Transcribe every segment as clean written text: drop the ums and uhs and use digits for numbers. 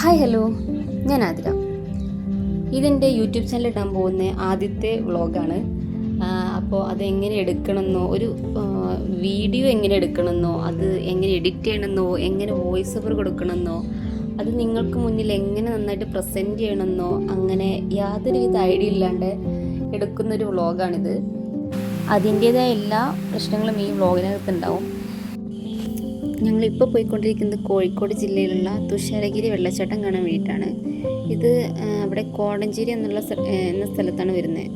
Hi hello, ഞാൻ ആതിര. ഇതെൻ്റെ YouTube channel ഇടാൻ പോകുന്ന ആദ്യത്തെ വ്ളോഗാണ്. അപ്പോൾ അതെങ്ങനെ എടുക്കണമെന്നോ, ഒരു വീഡിയോ എങ്ങനെ എടുക്കണമെന്നോ, അത് എങ്ങനെ എഡിറ്റ് ചെയ്യണമെന്നോ, എങ്ങനെ വോയിസ് ഓവർ കൊടുക്കണമെന്നോ, അത് നിങ്ങൾക്ക് മുന്നിൽ എങ്ങനെ നന്നായിട്ട് പ്രസൻറ്റ് ചെയ്യണമെന്നോ അങ്ങനെ യാതൊരുവിധ ഐഡിയ ഇല്ലാണ്ട് എടുക്കുന്നൊരു വ്ളോഗാണിത്. അതിൻ്റേതായ എല്ലാ പ്രശ്നങ്ങളും ഈ വ്ളോഗിനകത്ത് ഉണ്ടാവും. ഞങ്ങളിപ്പോൾ പോയിക്കൊണ്ടിരിക്കുന്നത് കോഴിക്കോട് ജില്ലയിലുള്ള തുഷാരഗിരി വെള്ളച്ചാട്ടം കാണാൻ വേണ്ടിയിട്ടാണ്. ഇത് അവിടെ കോടഞ്ചേരി എന്ന സ്ഥലത്താണ് വരുന്നത്.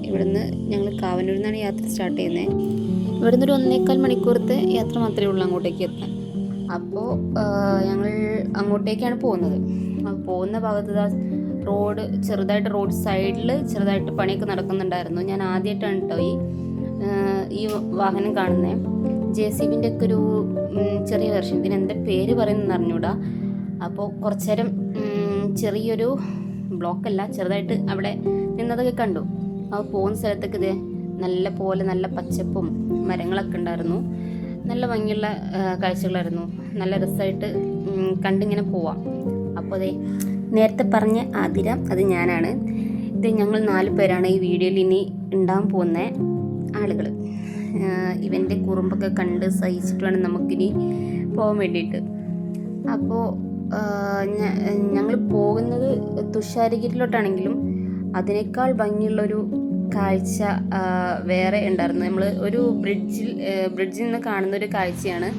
ഇവിടുന്ന് ഞങ്ങൾ കാവന്നൂരിൽ നിന്നാണ് യാത്ര സ്റ്റാർട്ട് ചെയ്യുന്നത്. ഇവിടുന്ന് ഒരു 1.25 മണിക്കൂറത്തെ യാത്ര മാത്രമേ ഉള്ളൂ അങ്ങോട്ടേക്ക് എത്താൻ. അപ്പോൾ ഞങ്ങൾ അങ്ങോട്ടേക്കാണ് പോകുന്നത്. പോകുന്ന ഭാഗത്ത് റോഡ് സൈഡിൽ ചെറുതായിട്ട് പണിയൊക്കെ നടക്കുന്നുണ്ടായിരുന്നു. ഞാൻ ആദ്യമായിട്ടാണ് കേട്ടോ ഈ വാഹനം കാണുന്നത്. JCBൻ്റെ ഒക്കെ ഒരു ചെറിയ വെർഷൻ, ഇതിന് എന്താ പേര് പറയുന്നതെന്ന് അറിഞ്ഞൂടാ. അപ്പോൾ കുറച്ചു നേരം ചെറിയൊരു ബ്ലോക്കല്ല, ചെറുതായിട്ട് അവിടെ നിന്നതൊക്കെ കണ്ടു. അപ്പോൾ പോകുന്ന സ്ഥലത്തൊക്കെ ഇത് നല്ല പച്ചപ്പും മരങ്ങളൊക്കെ ഉണ്ടായിരുന്നു. നല്ല ഭംഗിയുള്ള കാഴ്ചകളായിരുന്നു. നല്ല രസമായിട്ട് കണ്ടിങ്ങനെ പോവാം. അപ്പോൾ അതെ, നേരത്തെ പറഞ്ഞ ആതിര, അത് ഞാനാണ്. ഇത് ഞങ്ങൾ 4 പേരാണ് ഈ വീഡിയോയിൽ ഇനി ഉണ്ടാകാൻ പോകുന്ന ആളുകൾ. ഇവൻ്റെ കുറുമ്പൊക്കെ കണ്ട് സഹിച്ചിട്ട് വേണം നമുക്കിനി പോകാൻ വേണ്ടിയിട്ട്. അപ്പോൾ ഞങ്ങൾ പോകുന്നത് തുഷാരഗിരിയിലോട്ടാണെങ്കിലും അതിനേക്കാൾ ഭംഗിയുള്ളൊരു കാഴ്ച വേറെ ഉണ്ടായിരുന്നു. നമ്മൾ ഒരു ബ്രിഡ്ജിൽ നിന്ന് കാണുന്നൊരു കാഴ്ചയാണ്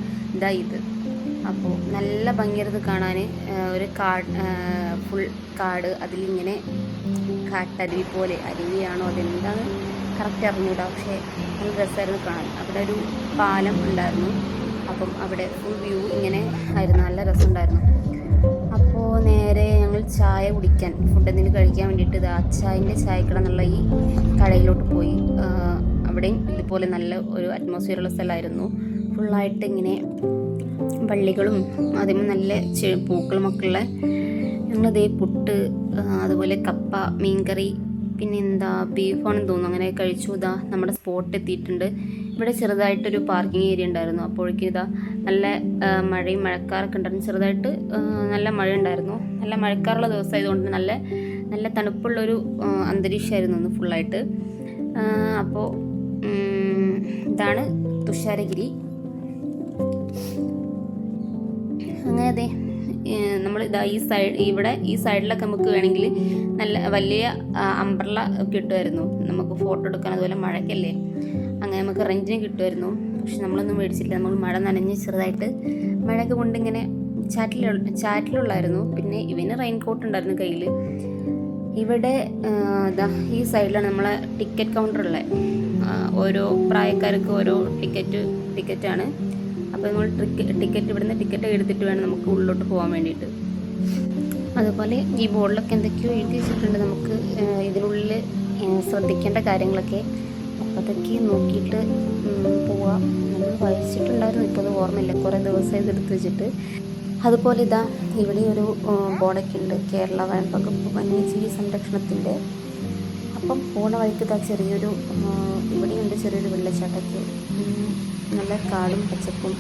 ഇത്. അപ്പോൾ നല്ല ഭംഗിയായിരുന്നു കാണാൻ. ഒരു ഫുൾ കാട്, അതിലിങ്ങനെ കാട്ടരുവി പോലെ, അരുവിയാണോ അതെന്താണ് കറക്റ്റ് അറിഞ്ഞൂടാ, പക്ഷേ നല്ല രസമായിരുന്നു കാണാൻ. അവിടെ ഒരു പാലം ഉണ്ടായിരുന്നു. അപ്പം അവിടെ ഫുൾ വ്യൂ ഇങ്ങനെ ആയിരുന്നു, നല്ല രസമുണ്ടായിരുന്നു. അപ്പോൾ നേരെ ഞങ്ങൾ ചായ കുടിക്കാൻ, ഫുഡ് എന്തെങ്കിലും കഴിക്കാൻ വേണ്ടിയിട്ട് അച്ചായൻ്റെ ചായക്കട എന്നുള്ള ഈ കടയിലോട്ട് പോയി. അവിടെയും ഇതുപോലെ നല്ല ഒരു അറ്റ്മോസ്ഫിയറുള്ള സ്ഥലമായിരുന്നു. ഫുള്ളായിട്ട് ഇങ്ങനെ വള്ളികളും അതേപോലെ നല്ല പൂക്കളുമൊക്കെ ഉള്ള. ഞങ്ങളതേ പുട്ട്, അതുപോലെ കപ്പ, മീൻകറി, പിന്നെ ബീഫാണെന്ന് തോന്നുന്നു, അങ്ങനെ കഴിച്ചു. നമ്മുടെ സ്പോട്ട് എത്തിയിട്ടുണ്ട്. ഇവിടെ ചെറുതായിട്ടൊരു പാർക്കിംഗ് ഏരിയ ഉണ്ടായിരുന്നു. അപ്പോഴേക്കും നല്ല മഴക്കാറൊക്കെ ഉണ്ടായിരുന്നു. ചെറുതായിട്ട് നല്ല മഴ ഉണ്ടായിരുന്നു. നല്ല മഴക്കാറുള്ള ദിവസമായതുകൊണ്ട് നല്ല തണുപ്പുള്ളൊരു അന്തരീക്ഷമായിരുന്നു ഇന്ന് ഫുള്ളായിട്ട്. അപ്പോൾ ഇതാണ് തുഷാരഗിരി. അങ്ങനെ അതെ, നമ്മൾ ഈ സൈഡിലൊക്കെ നമുക്ക് വേണമെങ്കിൽ നല്ല വലിയ അംബ്രല്ല കിട്ടുമായിരുന്നു. നമുക്ക് ഫോട്ടോ എടുക്കാൻ, അതുപോലെ മഴയ്ക്കല്ലേ, അങ്ങനെ നമുക്ക് റെൻറ്റിന് കിട്ടുമായിരുന്നു. പക്ഷെ നമ്മളൊന്നും മേടിച്ചില്ല. നമ്മൾ മഴ നനഞ്ഞ് ചെറുതായിട്ട് മഴയൊക്കെ കൊണ്ട് ഇങ്ങനെ ചാറ്റിലുള്ളായിരുന്നു. പിന്നെ ഇവന് റെയിൻകോട്ട് ഉണ്ടായിരുന്നു കയ്യിൽ. ഇവിടെ ഈ സൈഡിലാണ് നമ്മളെ ടിക്കറ്റ് കൗണ്ടറുള്ളത്. ഓരോ പ്രായക്കാർക്ക് ഓരോ ടിക്കറ്റാണ്. അപ്പോൾ നമ്മൾ ഇവിടുന്ന് ടിക്കറ്റ് എടുത്തിട്ട് വേണം നമുക്ക് ഉള്ളിലോട്ട് പോകാൻ വേണ്ടിയിട്ട്. അതുപോലെ ഈ ബോർഡിലൊക്കെ എന്തൊക്കെയോ എഴുതി വെച്ചിട്ടുണ്ട് നമുക്ക് ഇതിനുള്ളിൽ ശ്രദ്ധിക്കേണ്ട കാര്യങ്ങളൊക്കെ. അപ്പോൾ അതൊക്കെ നോക്കിയിട്ട് പോവാം. നമ്മൾ വായിച്ചിട്ടുണ്ടായിരുന്നു, ഇപ്പോൾ അത് ഓർമ്മയില്ല, കുറേ ദിവസം ഇതെടുത്ത് വെച്ചിട്ട്. അതുപോലെ ഇവിടെ ഒരു ബോർഡൊക്കെ ഉണ്ട്, കേരള വനംവകുപ്പ് വന്യജീവി സംരക്ഷണത്തിൻ്റെ. അപ്പം പോണ വഴിക്ക് ഇവിടെയുണ്ട് ചെറിയൊരു വെള്ളച്ചാട്ടമൊക്കെ. നല്ല കാടും പച്ചപ്പും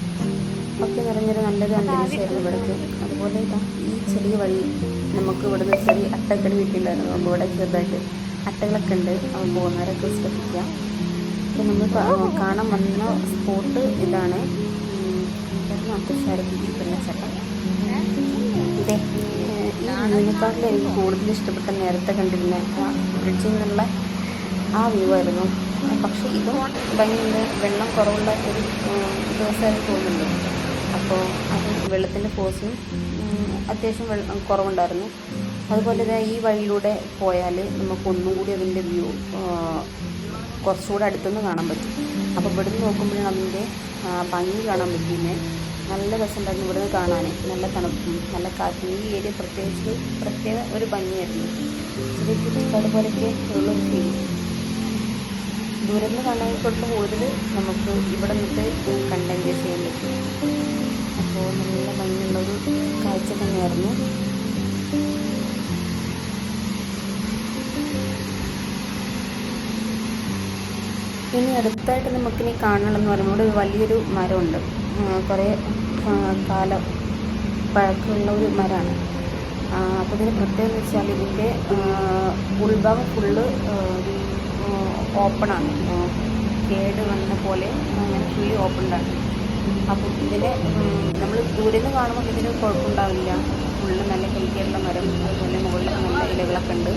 ഒക്കെ നിറഞ്ഞൊരു നല്ലൊരു അന്തരീക്ഷമായിരുന്നു ഇവിടേക്ക്. അതുപോലെ ഈ ചെറിയ വഴി നമുക്ക് ഇവിടുന്ന് ചെറിയ അട്ടകൾ വീട്ടിലുണ്ടായിരുന്നു. അപ്പോൾ ഇവിടെ ചെറുതായിട്ട് അട്ടകളൊക്കെ ഉണ്ട്. അപ്പോൾ പോകുന്നവരൊക്കെ ശ്രദ്ധിക്കുക. അപ്പോൾ നമ്മൾ കാണാൻ വന്ന സ്പോട്ട് ഇതാണ്, തുഷാരഗിരി വെള്ളച്ചാട്ടം. ഇതിനെക്കാട്ടിലും എനിക്ക് കൂടുതൽ ഇഷ്ടപ്പെട്ട നേരത്തെ കണ്ടിരുന്ന ബ്രിഡ്ജിൽ നിന്നുള്ള ആ വ്യൂ ആയിരുന്നു. പക്ഷേ ഇതും ഭയങ്കര വെള്ളം കുറവുള്ള ഒരു ദിവസമായിട്ട് തോന്നുന്നുണ്ട്. അപ്പോൾ അത് വെള്ളത്തിൻ്റെ ഫോഴ്സും അത്യാവശ്യം വെള്ളം കുറവുണ്ടായിരുന്നു. അതുപോലെ ഈ വഴിയിലൂടെ പോയാൽ നമുക്കൊന്നും കൂടി അതിൻ്റെ വ്യൂ കുറച്ചുകൂടെ അടുത്തുനിന്ന് കാണാൻ പറ്റും. അപ്പോൾ ഇവിടുന്ന് നോക്കുമ്പോഴാണ് അതിൻ്റെ ഭംഗി കാണാൻ പറ്റുന്നത്. നല്ല രസമുണ്ടായിരുന്നു ഇവിടുന്ന് കാണാൻ. നല്ല തണുപ്പും നല്ല കാറ്റും. ഈ ഏരിയ പ്രത്യേക ഒരു ഭംഗിയായിരുന്നു. അതുപോലെയൊക്കെ ഉള്ളൊരു ഫീൽ. ദൂരം നിന്ന് കാണാനായിക്കൊണ്ട് കൂടുതൽ നമുക്ക് ഇവിടെ നിന്നിട്ട് കണ്ടന്റ് ചെയ്യാൻ പറ്റും. അപ്പോൾ നല്ല ഭംഗിയുള്ളൊരു കാഴ്ച തന്നെയായിരുന്നു. ഇനി അടുത്തായിട്ട് നമുക്കിനി കാണണമെന്ന് പറയുമ്പോൾ ഇവിടെ വലിയൊരു മരമുണ്ട്. കുറേ കാലം പഴക്കമുള്ള ഒരു മരമാണ്. അപ്പോൾ ഇതിന് പ്രത്യേകത എന്ന് വെച്ചാൽ ഇതിൻ്റെ ഉൾഭാഗം ഫുള്ള് ഓപ്പണാണ്, കേട് വന്ന പോലെ അങ്ങനെ ഫുള്ളി ഓപ്പൺഡാണ്. അപ്പോൾ ഇതിന് നമ്മൾ ദൂരെ നിന്ന് കാണുമ്പോൾ ഇതിന് കുഴപ്പമുണ്ടാവില്ല, ഫുള്ള് നല്ല ഹെൽത്തിയായിട്ടുള്ള മരം, അതുപോലെ മുകളിൽ നല്ല ഇലകളൊക്കെ ഉണ്ട്.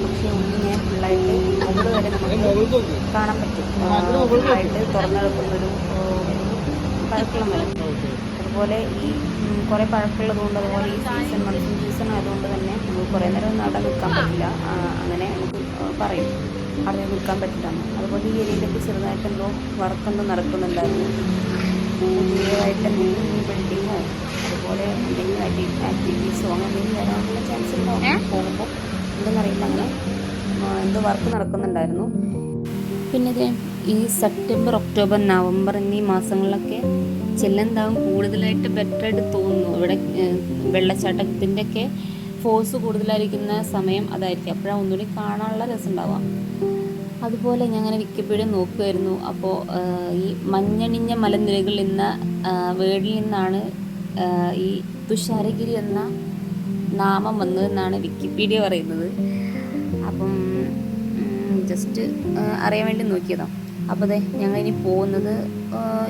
പക്ഷേ ഉള്ളിനെ ഫുള്ളായിട്ട് മുകളിൽ വരെ നമുക്ക് കാണാൻ പറ്റും, ഫുള്ളായിട്ട് തുറന്നെടുക്കുന്നൊരു പഴക്കമുള്ള മരം. അതുപോലെ ഈ കുറേ പഴക്കമുള്ളത് കൊണ്ട്, അതുപോലെ ഈ സീസൺ മൺസൂൺ സീസൺ ആയതുകൊണ്ട് തന്നെ നമുക്ക് കുറേ നേരം ഒന്നും അവിടെ നിൽക്കാൻ പറ്റില്ല, അങ്ങനെ നമുക്ക് പറയും അവിടെ നിൽക്കാൻ പറ്റില്ല. അതുപോലെ ഈ ഏരിയയിലൊക്കെ ചെറുതായിട്ട് എന്തോ വർക്കെന്തോ നടക്കുന്നുണ്ടായിരുന്നു, പുതിയതായിട്ട് എന്തെങ്കിലും ബിൽഡിങ്ങോ അതുപോലെ എന്തെങ്കിലും ആക്ടിവിറ്റീസോ അങ്ങനെ എന്തെങ്കിലും വരാനുള്ള ചാൻസ് ഉണ്ടാവും പോകുമ്പോൾ, എന്തെന്നറിയില്ല, അങ്ങനെ എന്തോ വർക്ക് നടക്കുന്നുണ്ടായിരുന്നു. പിന്നെ ഇത് ഈ സെപ്റ്റംബർ, ഒക്ടോബർ, നവംബർ എന്നീ മാസങ്ങളിലൊക്കെ ചെല്ലെന്താവും കൂടുതലായിട്ട് ബെറ്ററായിട്ട് തോന്നുന്നു. ഇവിടെ വെള്ളച്ചാട്ടത്തിൻ്റെയൊക്കെ ഫോഴ്സ് കൂടുതലായിരിക്കുന്ന സമയം അതായിരിക്കും, അപ്പോഴാണ് ഒന്നുകൂടി കാണാനുള്ള രസം ഉണ്ടാവാം. അതുപോലെ ഞാൻ അങ്ങനെ വിക്കിപീഡിയ നോക്കുമായിരുന്നു. അപ്പോൾ ഈ മഞ്ഞണിഞ്ഞ മലനിരകളിൽ എന്ന വേർഡിൽ നിന്നാണ് ഈ തുഷാരഗിരി എന്ന നാമം വന്നതെന്നാണ് വിക്കിപീഡിയ പറയുന്നത്. അപ്പം ജസ്റ്റ് അറിയാൻ വേണ്ടി നോക്കിയതാണ്. അപ്പോൾ അതെ ഞങ്ങളിനി പോകുന്നത്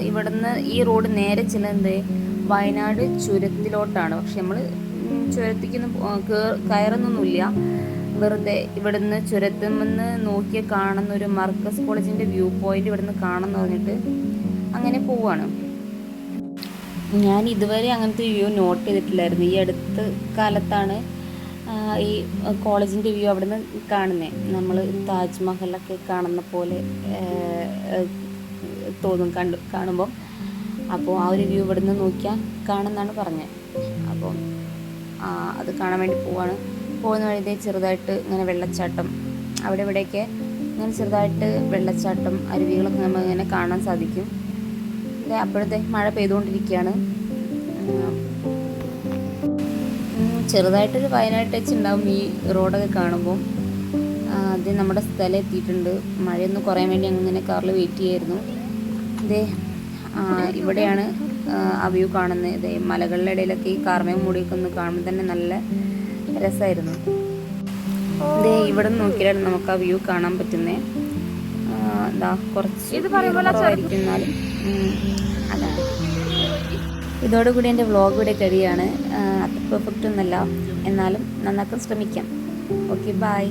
ഇവിടുന്ന് ഈ റോഡ് നേരെ ചെല്ലുന്നത് വയനാട് ചുരത്തിലോട്ടാണ്. പക്ഷെ നമ്മൾ ചുരത്തിക്കൊന്നും കയറുന്നൊന്നുമില്ല, വെറുതെ ഇവിടുന്ന് ചുരത്തിൽ നിന്ന് നോക്കിയാൽ കാണുന്ന ഒരു മർക്കസ് കോളേജിൻ്റെ വ്യൂ പോയിന്റ് ഇവിടുന്ന് കാണുമെന്ന് പറഞ്ഞിട്ട് അങ്ങനെ പോവുകയാണ്. ഞാൻ ഇതുവരെ അങ്ങനത്തെ വ്യൂ നോട്ട് ചെയ്തിട്ടില്ലായിരുന്നു. ഈ അടുത്ത കാലത്താണ് ഈ കോളേജിൻ്റെ വ്യൂ അവിടെ നിന്ന് കാണുന്നത്. നമ്മൾ താജ്മഹലൊക്കെ കാണുന്ന പോലെ തോന്നും കാണുമ്പം. അപ്പോൾ ആ ഒരു വ്യൂ ഇവിടെ നിന്ന് നോക്കിയാൽ കാണുമെന്നാണ് പറഞ്ഞത്. അപ്പം അത് കാണാൻ വേണ്ടി പോവാണ്. പോകുന്ന വഴിതേ ചെറുതായിട്ട് ഇങ്ങനെ വെള്ളച്ചാട്ടം, അവിടെ ഇവിടെയൊക്കെ ഇങ്ങനെ ചെറുതായിട്ട് വെള്ളച്ചാട്ടം, അരുവികളൊക്കെ നമുക്ക് ഇങ്ങനെ കാണാൻ സാധിക്കും. അപ്പോഴത്തെ മഴ പെയ്തുകൊണ്ടിരിക്കുകയാണ്. ചെറുതായിട്ടൊരു വയനാട് ടച്ച് ഉണ്ടാവും ഈ റോഡൊക്കെ കാണുമ്പം. അത് നമ്മുടെ സ്ഥലം എത്തിയിട്ടുണ്ട്. മഴയൊന്ന് കുറയാൻ വേണ്ടി അങ്ങനെ കാറിൽ വെയിറ്റ് ചെയ്യായിരുന്നു. ഇതേ ഇവിടെയാണ് ആ വ്യൂ കാണുന്നത്. ഇതേ മലകളുടെ ഇടയിലൊക്കെ ഈ കാർമേഘം മൂടിയൊക്കെ ഒന്ന് കാണുമ്പോൾ തന്നെ നല്ല രസമായിരുന്നു. ഇതേ ഇവിടെ നോക്കിയാലും നമുക്ക് ആ വ്യൂ കാണാൻ പറ്റുന്നേ. എന്താ കുറച്ച് കുറവായിരിക്കുന്നാലും അതാണ്. ഇതോടുകൂടി എൻ്റെ വ്ളോഗ് ഇവിടെ കഴിയാണ്. അത്ര പെർഫെക്റ്റ് ഒന്നുമല്ല, എന്നാലും നന്നാക്കാൻ ശ്രമിക്കാം. Okay, by.